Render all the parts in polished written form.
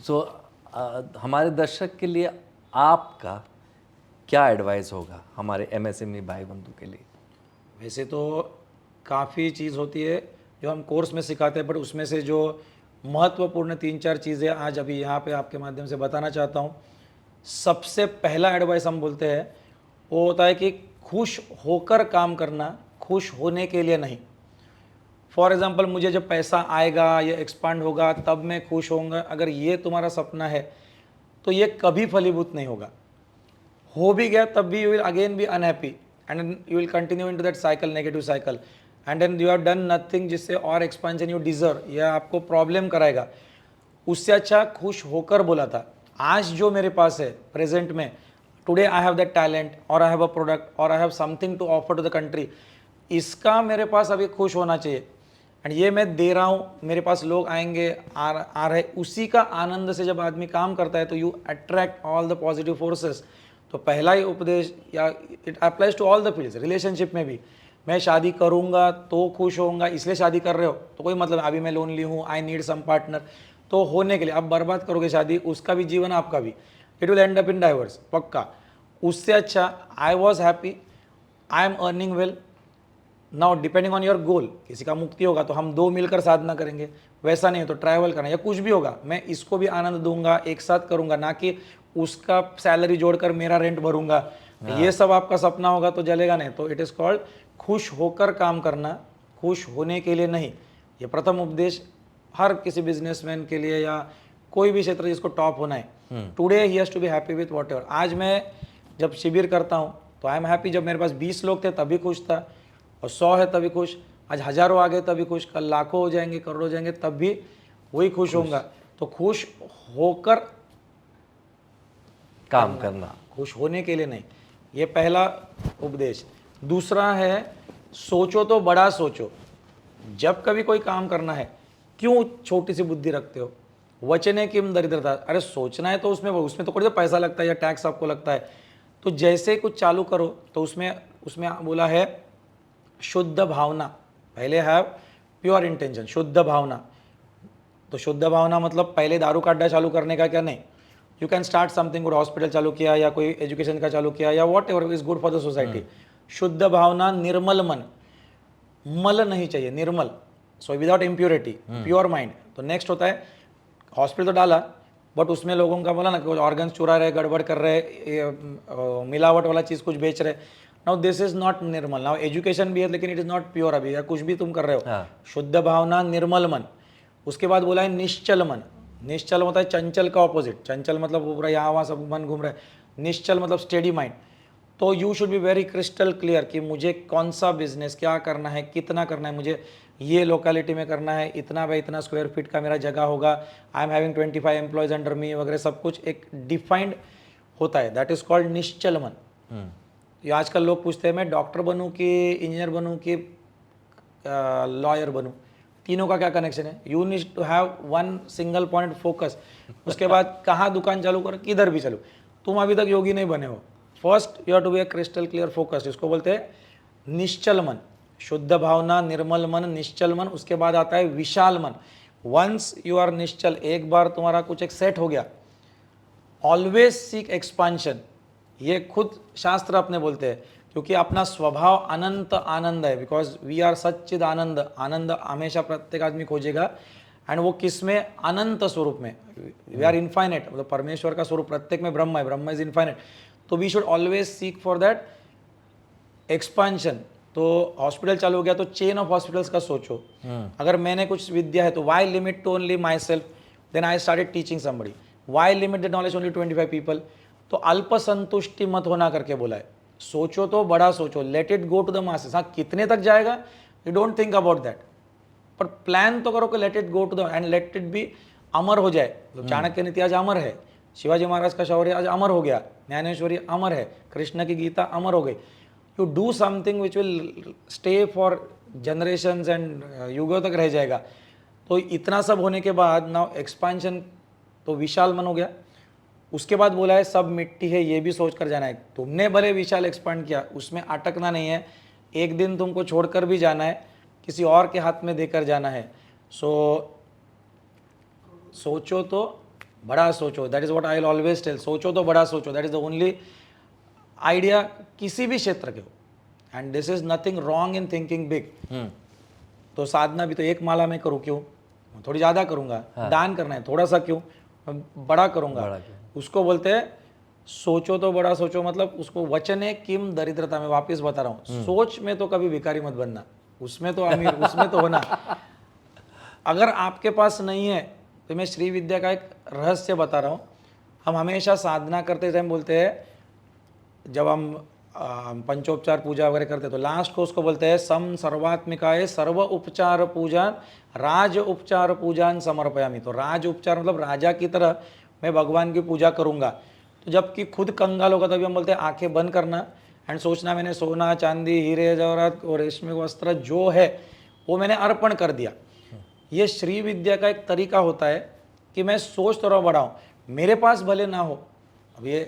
सो हमारे दर्शक के लिए आपका क्या एडवाइस होगा हमारे एमएसएमई भाई बंधु के लिए? वैसे तो काफ़ी चीज़ होती है जो हम कोर्स में सिखाते हैं, बट उसमें से जो महत्वपूर्ण 3-4 चीज़ें आज अभी यहाँ पे आपके माध्यम से बताना चाहता हूँ। सबसे पहला एडवाइस हम बोलते हैं वो होता है कि खुश होकर काम करना, खुश होने के लिए नहीं। फॉर एग्जाम्पल, मुझे जब पैसा आएगा या एक्सपांड होगा तब मैं खुश होऊंगा, अगर ये तुम्हारा सपना है तो ये कभी फलीभूत नहीं होगा। हो भी गया तब भी you will again be unhappy and you will continue into that cycle, negative cycle, and then you have done nothing जिससे और एक्सपेंशन यू डिजर्व, यह आपको प्रॉब्लम कराएगा। उससे अच्छा खुश होकर बोला था, आज जो मेरे पास है प्रेजेंट में, today I have that talent और आई हैव अ प्रोडक्ट और I have something to offer to the country, इसका मेरे पास अभी खुश होना चाहिए एंड ये मैं दे रहा हूँ, मेरे पास लोग आएंगे, आ रहे, उसी का आनंद से जब आदमी काम करता है तो you attract all the positive forces. तो पहला ही उपदेश, या it applies to all the fields, relationship में भी, मैं शादी करूँगा तो खुश होऊंगा, इसलिए शादी कर रहे हो तो कोई मतलब, अभी मैं लोनली हूँ, आई नीड सम पार्टनर, तो होने के लिए अब बर्बाद करोगे शादी, उसका भी जीवन आपका भी, it will and up in diverse पक्का। उससे अच्छा I was happy, I am earning well, now depending on your goal, किसी का मुक्ति होगा तो हम दो मिलकर साधना करेंगे, वैसा नहीं हो तो ट्रैवल करना या कुछ भी होगा, मैं इसको भी आनंद दूंगा, एक साथ करूंगा, ना कि उसका सैलरी जोड़कर मेरा रेंट भरूंगा। ये सब आपका सपना होगा तो जलेगा नहीं। तो इट इज कॉल्ड खुश होकर काम करना, खुश होने के लिए नहीं। ये प्रथम उपदेश हर किसी बिजनेसमैन के लिए या कोई भी क्षेत्र जिसको टॉप होना है, today he has to be happy with whatever. आज मैं जब शिविर करता हूँ तो आई एम हैप्पी, जब मेरे पास 20 लोग थे तभी खुश था, और 100 है तभी खुश, आज हजारों आ गए तभी खुश, कल लाखों हो जाएंगे, करोड़ हो जाएंगे तब भी वही खुश होऊंगा। तो खुश होकर काम करना, खुश होने के लिए नहीं, ये पहला उपदेश। दूसरा है सोचो तो बड़ा सोचो। जब कभी कोई काम करना है, क्यों छोटी सी बुद्धि रखते हो? वचने किम दरिद्रता, अरे सोचना है तो उसमें तो कोई पैसा लगता है या टैक्स आपको लगता है। तो जैसे कुछ चालू करो तो उसमें बोला है शुद्ध भावना, पहले है प्योर इंटेंशन, शुद्ध भावना। तो शुद्ध भावना मतलब पहले दारू का अड्डा चालू करने का क्या नहीं, you can start something good, hospital चालू किया या कोई एजुकेशन का चालू किया या whatever is good for the society. शुद्ध भावना, निर्मल मन, मल नहीं चाहिए, निर्मल, so without impurity, pure mind. तो नेक्स्ट होता है हॉस्पिटल तो डाला, बट उसमें लोगों का बोला ना कि ऑर्गन्स चुरा रहे, गड़बड़ कर रहे, मिलावट वाला चीज़ कुछ बेच रहे। Now this is not Nirmal. Now education भी है लेकिन इट इज नॉट प्योर अभी, या कुछ भी तुम कर रहे हो। शुद्ध भावना, निर्मल मन। उसके बाद बोला है निश्चल मन। निश्चल होता है चंचल का ऑपोजिट, चंचल मतलब पूरा यहाँ वहाँ सब मन घूम रहा है, निश्चल मतलब स्टेडी माइंड। तो you should be very crystal clear कि मुझे कौन सा बिजनेस क्या करना है, कितना करना है, मुझे ये लोकेलिटी में करना है, इतना बाय इतना स्क्वायर फीट का मेरा जगह होगा, I am having 25 employees under मी वगैरह, सब कुछ एक डिफाइंड होता है। दैट इज कॉल्ड निश्चल मन। ये आजकल लोग पूछते हैं मैं डॉक्टर बनूं कि इंजीनियर बनूं कि लॉयर बनूं, तीनों का क्या कनेक्शन है? You need to have one single point focus. उसके बाद कहाँ दुकान चालू करो, किधर भी चलो, तुम अभी तक योगी नहीं बने हो। First you have to be a crystal clear focused, इसको बोलते हैं निश्चल मन। शुद्ध भावना, निर्मल मन, निश्चल मन। उसके बाद आता है विशाल मन। वंस यू आर निश्चल, एक बार तुम्हारा कुछ एक सेट हो गया, ऑलवेज सीक एक्सपांशन। ये खुद शास्त्र अपने बोलते हैं, क्योंकि अपना स्वभाव अनंत आनंद है, बिकॉज वी आर सच्चिद आनंद। आनंद हमेशा प्रत्येक आदमी खोजेगा, एंड वो किस में? अनंत स्वरूप में। वी आर इनफाइनेट, मतलब परमेश्वर का स्वरूप प्रत्येक में ब्रह्म है, ब्रह्म इज इनफाइनेट। तो we should always seek for that expansion. तो हॉस्पिटल चालू हो गया तो चेन ऑफ हॉस्पिटल्स का सोचो। अगर मैंने कुछ विद्या है तो why limit to only myself, then I started teaching somebody. Why limit the knowledge only 25 people. तो अल्प संतुष्टि मत होना करके बोला है। सोचो तो बड़ा सोचो, let it go to the masses. हाँ, कितने तक जाएगा you don't think about that, पर प्लान तो करो कि let it go to the end let it be अमर हो जाए। तो चाणक्य नीति आज अमर है, शिवाजी महाराज का शौर्य आज अमर हो गया, ज्ञानेश्वरी अमर है, कृष्ण की गीता अमर हो गई। You do something which will stay for generations and युगों तक रह जाएगा। तो इतना सब होने के बाद नाउ एक्सपांशन, तो विशाल मन हो गया। उसके बाद बोला है सब मिट्टी है, ये भी सोच कर जाना है। तुमने भले विशाल एक्सपांड किया, उसमें अटकना नहीं है, एक दिन तुमको छोड़कर भी जाना है, किसी और के हाथ में देकर जाना है। सोचो तो बड़ा सोचो, that is what I will always tell, सोचो तो बड़ा सोचो, that is the only idea किसी भी क्षेत्र के हो, and this is nothing wrong in thinking big. तो साधना भी तो एक माला में करूँ क्यों, थोड़ी ज़्यादा करूँगा। दान करना है थोड़ा सा क्यों, बड़ा करूँगा। उसको बोलते हैं सोचो तो बड़ा सोचो, मतलब उसको वचन है किम दरिद्रता में, वापस बता रहा हूँ, सोच में तो कभी भिखारी मत बनना, उसमें तो अमीर उसमें तो होना। अगर आपके पास नहीं है तो मैं श्री विद्या का एक रहस्य बता रहा हूँ। हम हमेशा साधना करते टाइम बोलते हैं, जब हम पंचोपचार पूजा वगैरह करते तो लास्ट को उसको बोलते हैं सम सर्वात्मिकाय सर्व उपचार पूजान राज उपचार पूजान समर्पयामि। तो राज उपचार मतलब राजा की तरह मैं भगवान की पूजा करूँगा। तो जबकि खुद कंगाल होगा तभी हम बोलते हैं आंखें बंद करना एंड सोचना मैंने सोना चांदी हीरे जवाहरात और रेशमी वस्त्र जो है वो मैंने अर्पण कर दिया। ये श्री विद्या का एक तरीका होता है कि मैं सोच तो रहा बड़ा हूँ, मेरे पास भले ना हो, अब ये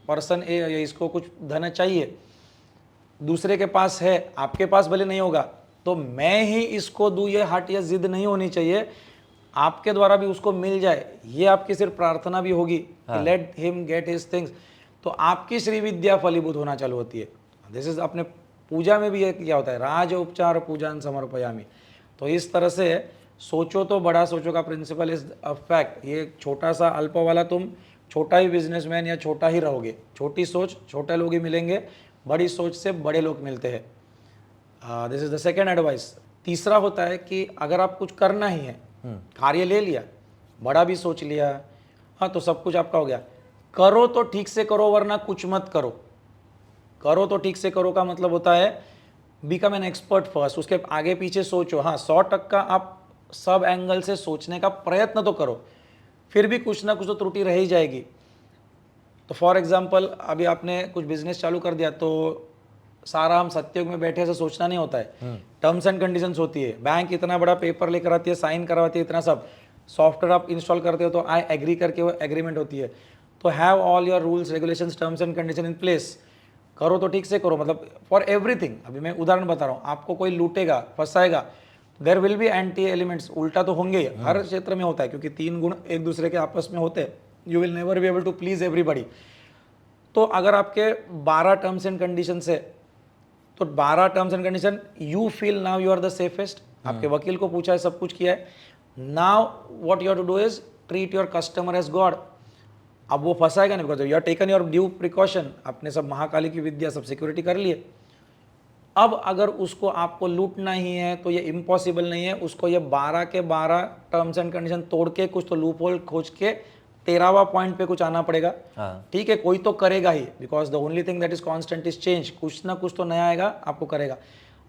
पर्सन ए इसको कुछ धन चाहिए, दूसरे के पास है, आपके पास भले नहीं होगा, तो मैं ही इसको दूँ, ये हट या जिद नहीं होनी चाहिए, आपके द्वारा भी उसको मिल जाए, ये आपकी सिर्फ प्रार्थना भी होगी कि let him get his things, तो आपकी श्री विद्या फलीभूत होना चालू होती है। दिस इज अपने पूजा में भी ये क्या होता है, राज उपचार पूजन समर्पयामि। तो इस तरह से सोचो तो बड़ा सोचो का प्रिंसिपल इज अ फैक्ट। ये छोटा सा अल्प वाला, तुम छोटा ही बिजनेसमैन या छोटा ही रहोगे, छोटी सोच छोटे लोग ही मिलेंगे, बड़ी सोच से बड़े लोग मिलते हैं। This is the second advice. तीसरा होता है कि अगर आप कुछ करना ही है, कार्य ले लिया, बड़ा भी सोच लिया, हाँ तो सब कुछ आपका हो गया, करो तो ठीक से करो वरना कुछ मत करो। करो तो ठीक से करो का मतलब होता है बिकम एन एक्सपर्ट फर्स्ट, उसके आगे पीछे सोचो, हाँ 100% आप सब एंगल से सोचने का प्रयत्न तो करो, फिर भी कुछ ना कुछ तो त्रुटि रह ही जाएगी। तो फॉर एग्जाम्पल अभी आपने कुछ बिजनेस चालू कर दिया तो सारा हम सत्युग में बैठे ऐसे सोचना नहीं होता है, टर्म्स एंड कंडीशंस होती है, बैंक इतना बड़ा पेपर लेकर आती है, साइन करवाती है, इतना सब, सॉफ्टवेयर आप इंस्टॉल करते हो तो आई एग्री करके वो एग्रीमेंट होती है। तो have all your rules regulations terms and condition in place. करो तो ठीक से करो, मतलब फॉर एवरीथिंग। अभी मैं उदाहरण बता रहा हूँ, आपको कोई लूटेगा फंसाएगा, there will be anti elements, उल्टा तो होंगे, हर क्षेत्र में होता है, क्योंकि तीन गुण एक दूसरे के आपस में होते हैं, you will never be able to please everybody. तो अगर आपके 12 टर्म्स एंड कंडीशंस है तो 12 terms and condition you feel now you are the safest, आपके वकील को पूछा है, सब कुछ किया है, now what you have to do is treat your customer as God. अब वो फंसाएगा नहीं, because you are taken your due precaution, आपने सब महाकाली की विद्या सब सिक्योरिटी कर लिए। अब अगर उसको आपको लूटना ही है तो ये इम्पॉसिबल नहीं है, उसको ये 12 के 12 टर्म्स एंड कंडीशन तोड़ के कुछ तो लूप होल खोज के 13वां पॉइंट पे कुछ आना पड़ेगा। ठीक है, कोई तो करेगा ही, because the only thing that is constant is change, कुछ ना कुछ तो नया आएगा, आपको करेगा।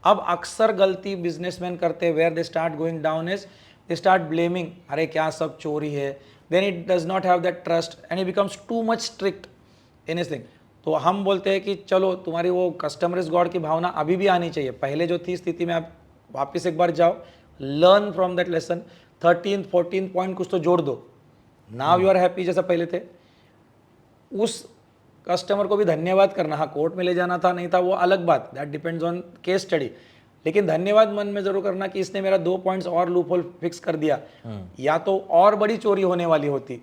अब अक्सर गलती बिजनेसमैन करते हैं, where they start going down is they start blaming, अरे क्या सब चोरी है, then it does not have that trust and it becomes too much strict in anything. तो हम बोलते हैं कि चलो तुम्हारी वो कस्टमर इज गॉड की भावना अभी भी आनी चाहिए, पहले जो थी स्थिति में आप वापस एक बार जाओ, learn from that lesson, 13th 14th point कुछ तो जोड़ दो, नाउ यू आर हैप्पी जैसा पहले थे। उस कस्टमर को भी धन्यवाद करना, हाँ कोर्ट में ले जाना था नहीं था वो अलग बात, that depends on case study, लेकिन धन्यवाद मन में जरूर करना कि इसने मेरा 2 पॉइंट्स और लूप होल फिक्स कर दिया, या तो और बड़ी चोरी होने वाली होती,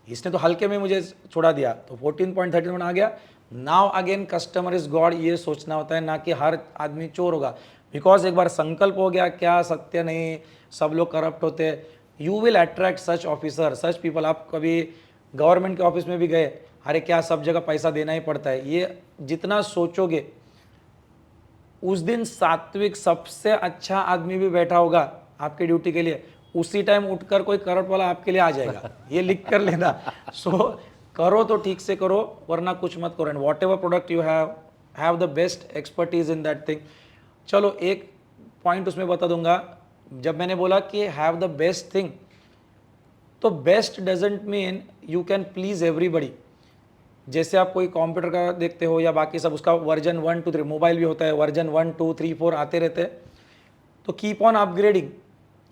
इसने तो हल्के में मुझे छोड़ा दिया, तो 14.13 आ गया। Now again customer is God, ये सोचना होता है, ना कि हर आदमी चोर होगा, बिकॉज एक बार संकल्प हो गया क्या सत्य नहीं, सब लोग करप्ट होते हैं, you will attract such officer such people. आप कभी गवर्नमेंट के ऑफिस में भी गए, अरे क्या सब जगह पैसा देना ही पड़ता है, ये जितना सोचोगे उस दिन सात्विक सबसे अच्छा आदमी भी बैठा होगा आपकी ड्यूटी के लिए, उसी टाइम उठकर कोई करप्ट वाला आपके लिए आ जाएगा, ये लिख कर लेना। सो करो तो ठीक से करो वरना कुछ मत करो, and what ever product you have the best expertise in that thing. चलो एक पॉइंट उसमें बता दूंगा, जब मैंने बोला कि हैव द बेस्ट थिंग, तो best doesn't mean you can please everybody. जैसे आप कोई कंप्यूटर का देखते हो या बाकी सब, उसका वर्जन 1 2 3, मोबाइल भी होता है वर्जन 1 2 3 4 आते रहते हैं, तो कीप ऑन अपग्रेडिंग।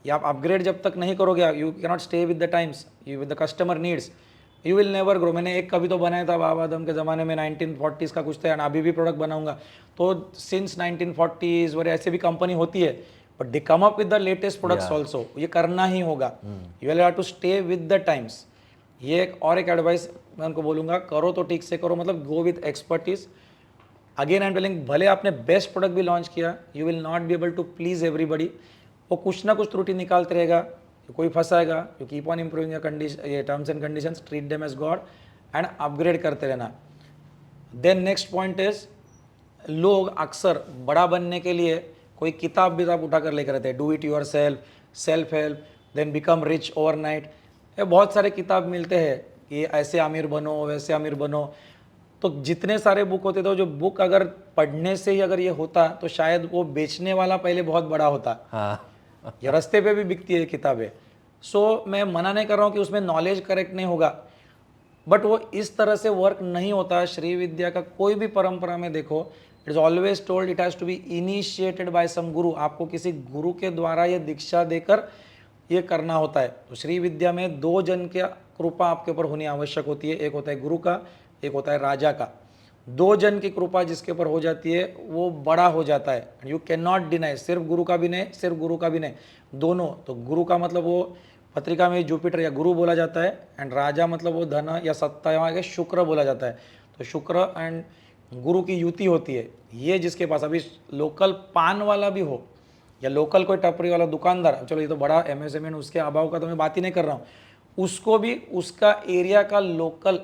या आप अपग्रेड जब तक नहीं करोगे, you can not stay with the times, you with the customer needs, you will never grow. मैंने एक कभी तो बनाया था बाबा आदम के ज़माने में 1940s का कुछ था, एंड अभी भी प्रोडक्ट बनाऊंगा, तो सिंस 1940s वगैरह ऐसे भी कंपनी होती है, but they come up with the latest products also, ये करना ही होगा, you will have to stay with the times. ये एक एडवाइस मैं उनको बोलूँगा, करो तो ठीक से करो, मतलब go with expertise. Again I am telling, भले आपने बेस्ट प्रोडक्ट भी लॉन्च किया, you will not be able to please everybody. वो कुछ ना कुछ त्रुटि निकालते रहेगा, कोई फंसाएगा। You keep on improving your condition, ये terms and conditions, treat them as God and upgrade करते रहना। देन नेक्स्ट पॉइंट इज, लोग अक्सर बड़ा बनने के लिए कोई किताब भी आप उठा कर लेकर रहते हैं, do it yourself, self help, then become rich overnight. ये बहुत सारे किताब मिलते हैं कि ऐसे अमीर बनो, वैसे अमीर बनो। तो जितने सारे बुक होते थे, जो बुक अगर पढ़ने से ही अगर ये होता तो शायद वो बेचने वाला पहले बहुत बड़ा होता। हाँ ये रास्ते पे भी बिकती है किताबें। सो मैं मना नहीं कर रहा हूँ कि उसमें नॉलेज करेक्ट नहीं होगा, बट वो इस तरह से वर्क नहीं होता। श्री विद्या का कोई भी परंपरा में देखो, it is always told it has to be initiated by some guru. आपको किसी गुरु के द्वारा ये दीक्षा देकर ये करना होता है। तो श्री विद्या में 2 जन की कृपा आपके ऊपर होनी आवश्यक होती है, एक होता है गुरु का, एक होता है राजा का। 2 जन की कृपा जिसके ऊपर हो जाती है वो बड़ा हो जाता है। यू कैन नॉट डिनाई, सिर्फ गुरु का भी नहीं, सिर्फ गुरु का भी नहीं, दोनों। तो गुरु का मतलब वो पत्रिका में जुपिटर या गुरु बोला जाता है, एंड राजा मतलब वो धन या सत्ता या आगे शुक्र बोला जाता है। तो शुक्र एंड गुरु की युति होती है। ये जिसके पास, अभी लोकल पान वाला भी हो या लोकल कोई टपरी वाला दुकानदार, चलो ये तो बड़ा एमएसएमई, उसके अभाव का तो मैं बात ही नहीं कर रहा हूँ, उसको भी उसका एरिया का लोकल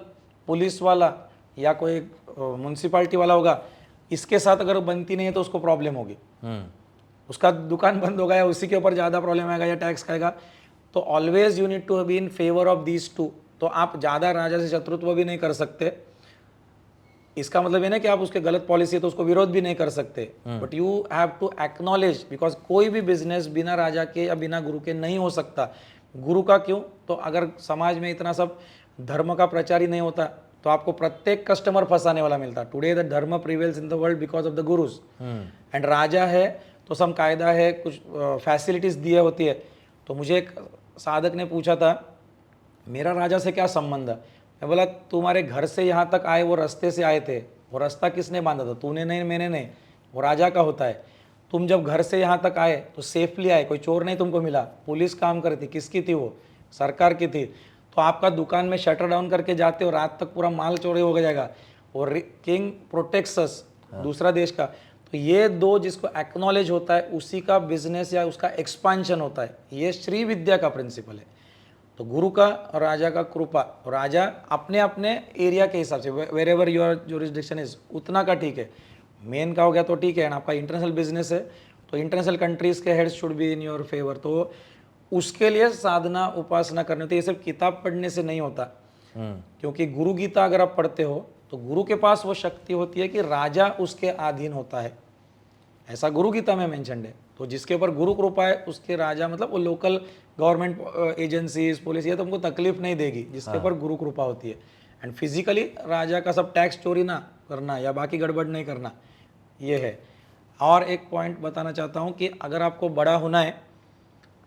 पुलिस वाला या कोई म्यूनसिपालिटी वाला होगा, इसके साथ अगर बनती नहीं है तो उसको प्रॉब्लम होगी। उसका दुकान बंद होगा या उसी के ऊपर ज़्यादा प्रॉब्लम आएगा या टैक्स खाएगा। तो always you need to be in favour of these two. तो आप ज़्यादा राजा से शत्रुत्व भी नहीं कर सकते, इसका मतलब ये ना कि आप उसके गलत पॉलिसी है तो उसको विरोध भी नहीं कर सकते, but you have to acknowledge, because कोई भी बिजनेस बिना राजा के या बिना गुरु के नहीं हो सकता। गुरु का क्यों? तो अगर समाज में इतना सब धर्म का प्रचार ही नहीं होता तो आपको प्रत्येक कस्टमर फंसाने वाला मिलता। Today the dharma prevails in the world because of the gurus and raja है तो सब कायदा है, कुछ फैसिलिटीज दिए होती है। तो मुझे एक साधक ने पूछा था, मेरा राजा से क्या संबंध है? मैं बोला, तुम्हारे घर से यहाँ तक आए वो रास्ते से आए थे, वो रास्ता किसने बांधा था? तूने नहीं, मैंने नहीं, वो राजा का होता है। तुम जब घर से यहाँ तक आए तो सेफली आए, कोई चोर नहीं तुमको मिला, पुलिस काम कर रही थी, किसकी थी वो? सरकार की थी। तो आपका दुकान में शटर डाउन करके जाते हो, रात तक पूरा माल चोरी हो जाएगा, और किंग प्रोटेक्ट्स अस, दूसरा देश का। तो ये 2 जिसको एक्नॉलेज होता है उसी का बिजनेस या उसका एक्सपांशन होता है। ये श्री विद्या का प्रिंसिपल है। तो गुरु का और राजा का कृपा, और राजा अपने अपने एरिया के हिसाब से, wherever your jurisdiction is, उतना का ठीक है। मेन का हो गया तो ठीक है, एंड आपका इंटरनेशनल बिजनेस है तो इंटरनेशनल कंट्रीज के heads should be in your favour. तो उसके लिए साधना उपासना करनी होती है। ये सिर्फ किताब पढ़ने से नहीं होता, क्योंकि गुरु गीता अगर आप पढ़ते हो तो गुरु के पास वो शक्ति होती है कि राजा उसके अधीन होता है, ऐसा गुरु गीता में मेंशन्ड है। तो जिसके ऊपर गुरु कृपा है उसके राजा, मतलब वो लोकल गवर्नमेंट एजेंसीज, पुलिस, ये तुमको तकलीफ नहीं देगी जिसके ऊपर गुरु कृपा होती है। एंड फिजिकली राजा का सब टैक्स चोरी ना करना या बाकी गड़बड़ नहीं करना, ये है। और एक पॉइंट बताना चाहता हूँ कि अगर आपको बड़ा होना है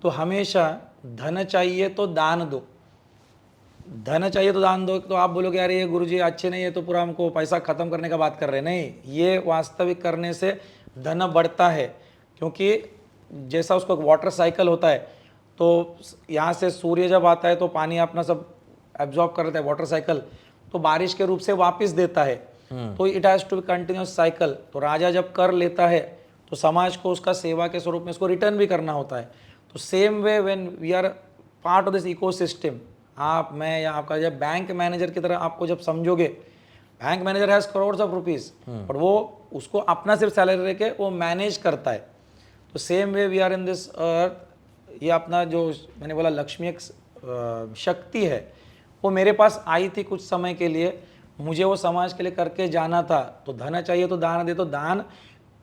तो हमेशा धन चाहिए तो दान दो, धन चाहिए तो दान दो। तो आप बोलोगे यार ये गुरुजी अच्छे नहीं है तो पूरा हमको पैसा खत्म करने का बात कर रहे हैं, नहीं, ये वास्तविक करने से धन बढ़ता है। क्योंकि जैसा उसको वाटर साइकिल होता है, तो यहाँ से सूर्य जब आता है तो पानी अपना सब एब्जॉर्ब कर लेता है, वाटर साइकिल, तो बारिश के रूप से वापस देता है। तो it has to be continuous cycle. तो राजा जब कर लेता है तो समाज को उसका सेवा के स्वरूप में उसको रिटर्न भी करना होता है। तो same way when we are part of this ecosystem, आप, मैं या आपका जब बैंक मैनेजर की तरह आपको जब समझोगे, bank manager has crores of rupees, पर वो उसको अपना सिर्फ सैलरी लेके वो मैनेज करता है। तो same way we are in this earth. ये अपना जो मैंने बोला लक्ष्मी एक शक्ति है, वो मेरे पास आई थी कुछ समय के लिए, मुझे वो समाज के लिए करके जाना था। तो धन चाहिए तो दान दे, तो दान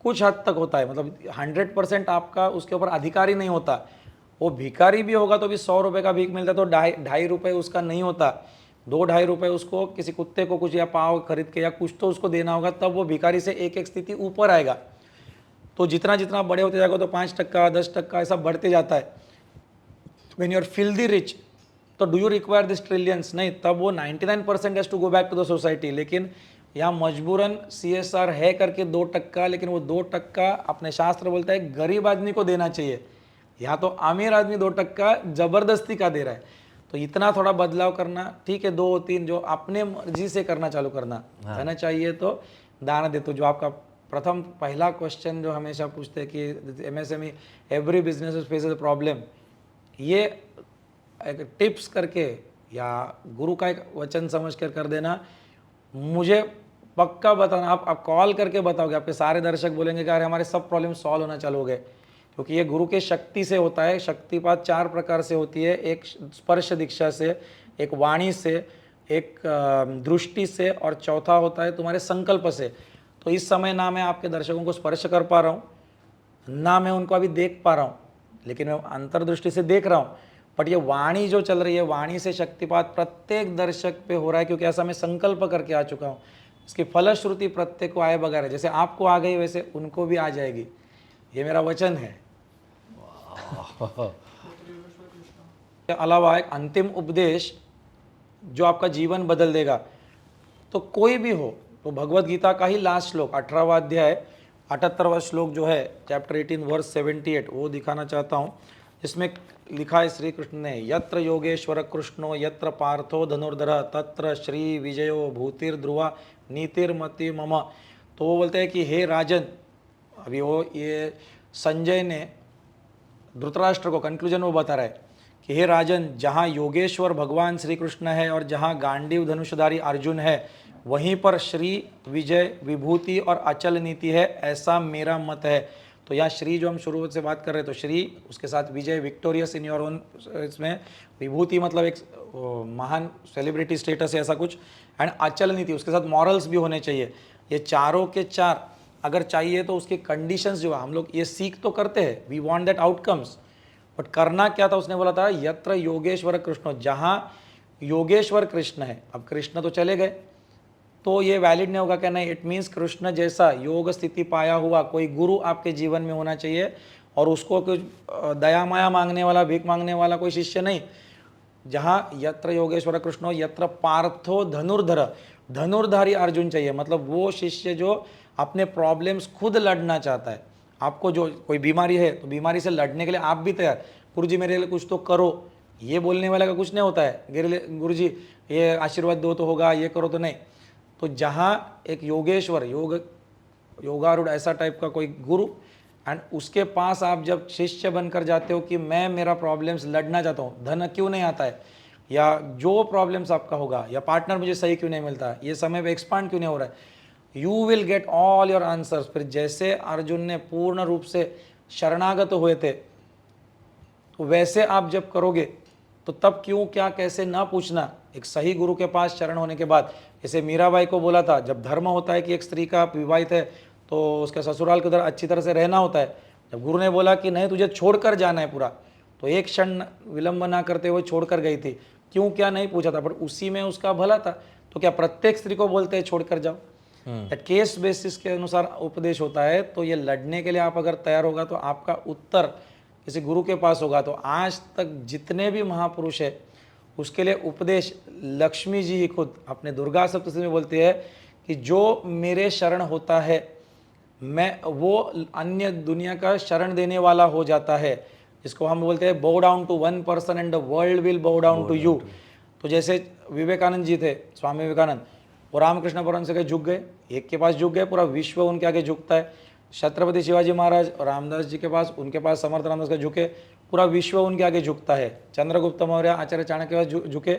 कुछ हद तक होता है, मतलब 100% आपका उसके ऊपर अधिकारी नहीं होता। वो भिखारी भी होगा तो भी 100 रुपये का भीख मिलता है तो 2.5 रुपये उसका नहीं होता, 2-2.5 रुपये उसको किसी कुत्ते को कुछ या पाव खरीद के या कुछ तो उसको देना होगा, तब वो भिखारी से एक स्थिति ऊपर आएगा। तो जितना जितना बड़े होते जाएगा तो 5%, 10% ऐसा बढ़ते जाता है। When you are filthy rich, तो do you require this trillions? नहीं, तब वो 99% has to go back to the society. लेकिन यहाँ मजबूरन CSR है करके 2%, लेकिन वो 2% अपने शास्त्र बोलता है गरीब आदमी को देना चाहिए। यहाँ तो अमीर आदमी 2% जबरदस्ती का दे रहा है। तो इतना थोड़ा बदलाव करना ठीक है, 2-3 जो अपने मर्जी से करना चालू करना कहना चाहिए। तो दान दे, तो जो आपका प्रथम पहला क्वेश्चन जो हमेशा पूछते हैं कि MSME every business faces a problem, ये एक टिप्स करके या गुरु का एक वचन समझ कर देना, मुझे पक्का बताना। आप कॉल करके बताओगे, आपके सारे दर्शक बोलेंगे कि अरे हमारे सब प्रॉब्लम सॉल्व होना चालू हो गए, क्योंकि ये गुरु के शक्ति से होता है। शक्तिपात 4 प्रकार से होती है, एक स्पर्श दीक्षा से, एक वाणी से, एक दृष्टि से, और चौथा होता है तुम्हारे संकल्प से। तो इस समय ना मैं आपके दर्शकों को स्पर्श कर पा रहा हूँ, ना मैं उनको अभी देख पा रहा हूँ, लेकिन मैं अंतर्दृष्टि से देख रहा हूँ। बट ये वाणी जो चल रही है, वाणी से शक्तिपात प्रत्येक दर्शक पे हो रहा है, क्योंकि ऐसा मैं संकल्प करके आ चुका हूँ। इसकी फलश्रुति प्रत्येक को आए बगैर है, जैसे आपको आ गई वैसे उनको भी आ जाएगी, ये मेरा वचन है। के अलावा एक अंतिम उपदेश जो आपका जीवन बदल देगा, तो कोई भी हो, तो भगवत गीता का ही लास्ट श्लोक 18वां अध्याय 78वां श्लोक जो है चैप्टर 18 वर्स 78, वो दिखाना चाहता हूँ। जिसमें लिखा है श्री कृष्ण ने, यत्र योगेश्वर कृष्णो यत्र पार्थो धनुर्धर तत्र श्री विजयो भूतिर्ध्रुवा नीतिर्मति मम। तो वो बोलते हैं कि हे राजन, अभी वो ये संजय ने धृतराष्ट्र को कंक्लूजन वो बता रहा है कि हे राजन, जहाँ योगेश्वर भगवान श्री कृष्ण है और जहाँ गांडीव धनुषधारी अर्जुन है, वहीं पर श्री विजय विभूति और अचल नीति है, ऐसा मेरा मत है। तो यहाँ श्री जो हम शुरू से बात कर रहे हैं, तो श्री उसके साथ विजय विक्टोरियस इन योर ओन, इसमें विभूति मतलब एक महान सेलिब्रिटी स्टेटस है ऐसा कुछ, एंड अचल नीति उसके साथ मॉरल्स भी होने चाहिए। ये चारों के चार अगर चाहिए तो उसके कंडीशंस जो है, हम लोग ये सीख तो करते हैं, we want that outcomes, but करना क्या था, उसने बोला था यत्र योगेश्वर कृष्ण, जहाँ योगेश्वर कृष्ण है। अब कृष्ण तो चले गए, तो ये वैलिड नहीं होगा क्या, नहीं, इट मीन्स कृष्ण जैसा योग स्थिति पाया हुआ कोई गुरु आपके जीवन में होना चाहिए, और उसको कुछ दया माया मांगने वाला, भीख मांगने वाला कोई शिष्य नहीं। जहाँ यत्र योगेश्वर कृष्णो यत्र पार्थो धनुर्धर, धनुर्धारी अर्जुन चाहिए, मतलब वो शिष्य जो अपने प्रॉब्लम्स खुद लड़ना चाहता है। आपको जो कोई बीमारी है तो बीमारी से लड़ने के लिए आप भी तैयार, गुरु जी मेरे लिए कुछ तो करो, ये बोलने वाले का कुछ नहीं होता है, गुरु जी ये आशीर्वाद दो तो होगा, ये करो तो नहीं। तो जहाँ एक योगेश्वर योगारूढ़ ऐसा टाइप का कोई गुरु, एंड उसके पास आप जब शिष्य बनकर जाते हो कि मैं मेरा प्रॉब्लम्स लड़ना चाहता हूँ, धन क्यों नहीं आता है, या जो प्रॉब्लम्स आपका होगा, या पार्टनर मुझे सही क्यों नहीं मिलता है, ये समय पे एक्सपांड क्यों नहीं हो रहा है, you will get all your answers. फिर जैसे अर्जुन ने पूर्ण रूप से शरणागत हुए थे, तो वैसे आप जब करोगे तो तब क्यों क्या कैसे ना पूछना, एक सही गुरु के पास शरण होने के बाद। जैसे मीराबाई को बोला था, जब धर्म होता है कि एक स्त्री का विवाहित है तो उसके ससुराल के उधर अच्छी तरह से रहना होता है, जब गुरु ने बोला कि नहीं तुझे छोड़कर जाना है पूरा, तो एक क्षण विलंब ना करते हुए छोड़कर गई थी। क्यों क्या नहीं पूछा था, बट उसी में उसका भला था। तो क्या प्रत्येक स्त्री को बोलते हैं छोड़कर जाओ, केस बेसिस के अनुसार उपदेश होता है। तो ये लड़ने के लिए आप अगर तैयार होगा तो आपका उत्तर किसी गुरु के पास होगा। तो आज तक जितने भी महापुरुष है उसके लिए उपदेश लक्ष्मी जी ही खुद अपने दुर्गा सप्तशती में बोलती है कि जो मेरे शरण होता है मैं वो अन्य दुनिया का शरण देने वाला हो जाता है, जिसको हम बोलते हैं bow down to one person and the world will bow down to you। तो जैसे विवेकानंद जी थे, स्वामी विवेकानंद, वो रामकृष्ण परमहंस के झुक गए, एक के पास झुक गए, पूरा विश्व उनके आगे झुकता है। छत्रपति शिवाजी महाराज और रामदास जी के पास, उनके पास समर्थ रामदास का झुके, पूरा विश्व उनके आगे झुकता है। चंद्रगुप्त मौर्य आचार्य चाणक्य के पास झुके,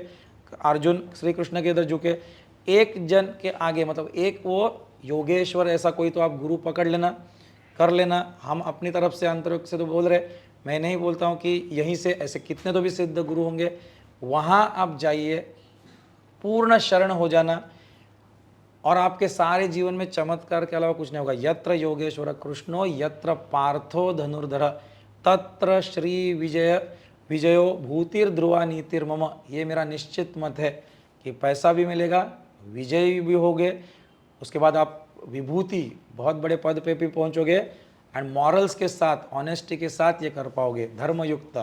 अर्जुन श्री कृष्ण के इधर झुके। एक जन के आगे, मतलब एक वो योगेश्वर ऐसा कोई तो आप गुरु पकड़ लेना, कर लेना। हम अपनी तरफ से अंतरिक से तो बोल रहे, मैं नहीं बोलता हूँ कि यहीं से ऐसे कितने तो भी सिद्ध गुरु होंगे, वहाँ आप जाइए, पूर्ण शरण हो जाना, और आपके सारे जीवन में चमत्कार के अलावा कुछ नहीं होगा। यत्र योगेश्वर कृष्णो यत्र पार्थो धनुर्धर तत्र श्री विजयो भूतिर्ध्रुवा नीतिर्मम। ये मेरा निश्चित मत है कि पैसा भी मिलेगा, विजयी भी होगे, उसके बाद आप विभूति बहुत बड़े पद पे भी पहुंचोगे, एंड मॉरल्स के साथ, ऑनेस्टी के साथ ये कर पाओगे, धर्मयुक्त।